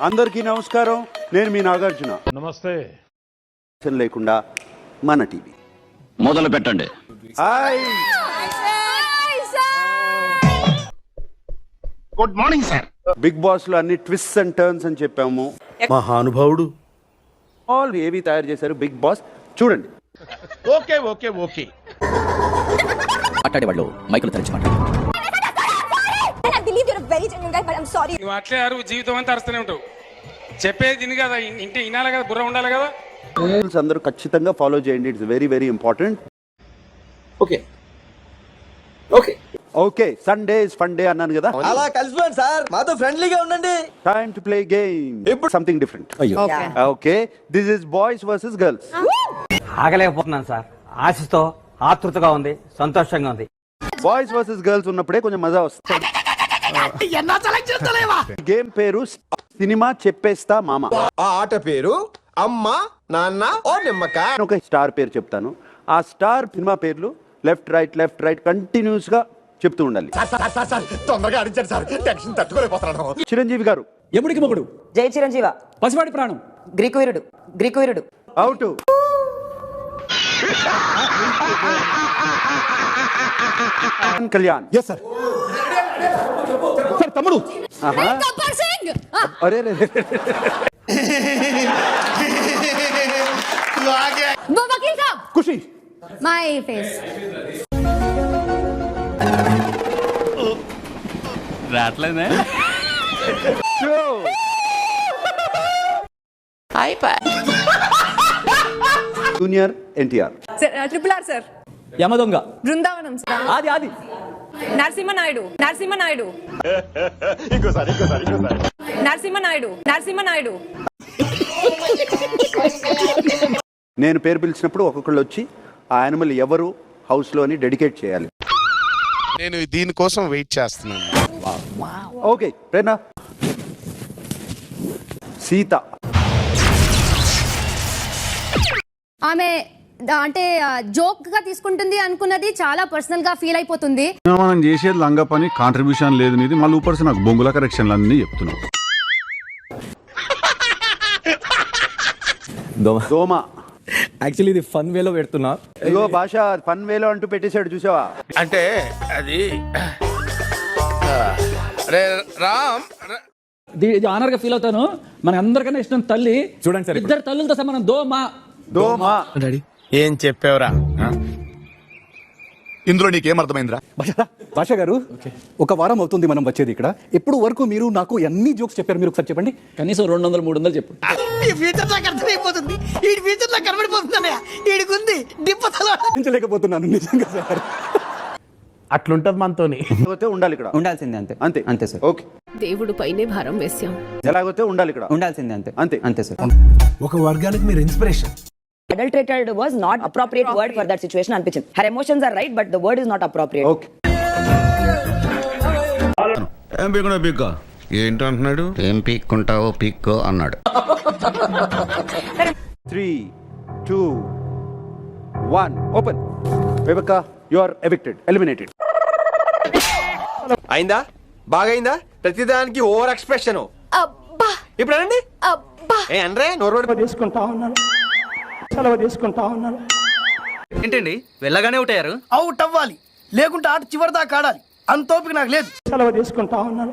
అందరికీ నమస్కారం. నేను మీ నాగార్జున. నమస్తే. లేకుండా మన టీవీ మొదలు పెట్టండి. Hi, good morning sir. Bigg Boss లో అన్ని ట్విస్ట్ అండ్ టర్న్స్ అని చెప్పాము. మహానుభావుడు ఆల్ ఏవి తయారు చేశారు బిగ్ బాస్ చూడండి. Okay okay okay. మాట్లాడేవాళ్ళు మైకులు తెరిచి మాట్లాడు. నువ్వు అట్లే అరువు జీవితం అంతా అరుస్తూనే ఉంటావు. చెప్పేది తిని కదా, ఇంటి వినాలి కదా, బుర్ర ఉండాలి కదా. రూల్స్ అందరూ ఖచ్చితంగా ఫాలో చేయండి. It's very very important. Okay okay okay, Sunday is fun day అన్నాను కదా. అలా కలిసిపోండి సార్, మాతో ఫ్రెండ్లీగా ఉండండి. Time to play game. ఇప్పుడు something different. Okay, this is boys versus girls. ఆగలేకపోతున్నాను సార్. ఆశతో ఆతృతగా ఉంది, సంతోషంగా ఉంది. బాయ్స్ వర్సెస్ గర్ల్స్ ఉన్నప్పుడే కొంచెం మజా వస్తుంది. గేమ్ పేరు సినిమా చెప్పేస్తా మామ. ఆ ఆట పేరు అమ్మ నాన్న ఓ నిమ్మకాయ. ఒక స్టార్ పేరు చెప్తాను. ఆ స్టార్ సినిమా పేర్లు లెఫ్ట్ రైట్ కంటిన్యూస్ గా చెప్తూ ఉండాలి. తొందరగా అడిచారు సార్, టెన్షన్ తట్టుకోలేకపోతున్నాను. చిరంజీవి గారు. ఎముడికి మొగుడు, జై Chiranjeeva, Pasivadi Pranam, Greeku Veerudu. Out. Kalyan. Yes sir. Sir Thammudu. అరే ఖుషి. My face. రాట్లేదే. Junior NTR. Triple R sir. Yamadonga. Brindavanam sir. Aadi Narasimha Naidu. Narasimha Naidu. నేను పేరు పిలిచినప్పుడు ఒక్కొక్కళ్ళు వచ్చి ఆ యానిమల్ ఎవరు హౌస్ లో అని డెడికేట్ చేయాలి. నేను దీనికోసం వెయిట్ చేస్తున్నాను. ఓకే, ప్రేరణ. సీత. ఆమె అంటే జోక్ గా తీసుకుంటుంది అనుకున్నది చాలా పర్సనల్ గా ఫీల్ అయిపోతుంది. మనం చేసేది లంగ పని, కాంట్రిబ్యూషన్ లేదు నీది. మళ్ళీ ఊపర్సి నాకు బొంగుల కరెక్షన్లు అన్ని చెప్తున్నావు. దోమ. యాక్చువల్లీ ఇది ఫన్ వేలో పెడుతున్నా. ఇగో భాష ఫన్ వేలో అంటూ పెట్టేశాడు, చూసావా? అంటే అది ఇది ఆనర్ గా ఫీల్ అవుతాను. మన అందరికన్నా ఇష్టం తల్లి. చూడండి సార్, ఇద్దరు తల్లులతో సమానం. దోమ. ఏం చెప్పావురా? ఇందులో నీకేం అర్థమైందిరా? భాష గారు, ఒక వారం అవుతుంది మనం వచ్చేది ఇక్కడ. ఎప్పుడు వరకు మీరు నాకు ఎన్ని జోక్స్ చెప్పారు? మీరు ఒకసారి చెప్పండి. కనీసం 200-300 చెప్పండి. లేకపోతున్నాను నిజంగా సార్. అట్లుంటది మనతోని. ఉండాలి ఇక్కడ. ఉండాల్సిందే. అంతే సార్. ఓకే, దేవుడు పైనే భారం వేసాం. ఎలాగైతే ఉండాలి ఇక్కడ. ఉండాల్సిందే. అంతే సార్. ఒక వర్గానికి మీరు inspiration. Adulterated was not appropriate word for that situation అనిపించింది. Her emotions are right, but the word is not appropriate. Okay. ఏంటంటున్నాడు? ఏం పీక్కుంటావో పీక్కో అన్నాడు. 3, 2, 1 open. Rebecca, you are evicted, eliminated. అయిందా? బాగైందా? ప్రతిదానికి ఓవర్ ఎక్స్ప్రెషన్. ఇప్పుడు అనండి. ఏ అనరే, నోరు తీసుకుంటా ఉన్నాను. ఏంటండి వెళ్ళగానే అవుట్ అవ్వాలి, లేకుంటే ఆట చివరి దాకా ఆడాలి. అంత ఓపిక నాకు లేదు. సెలవు తీసుకుంటా ఉన్నాను.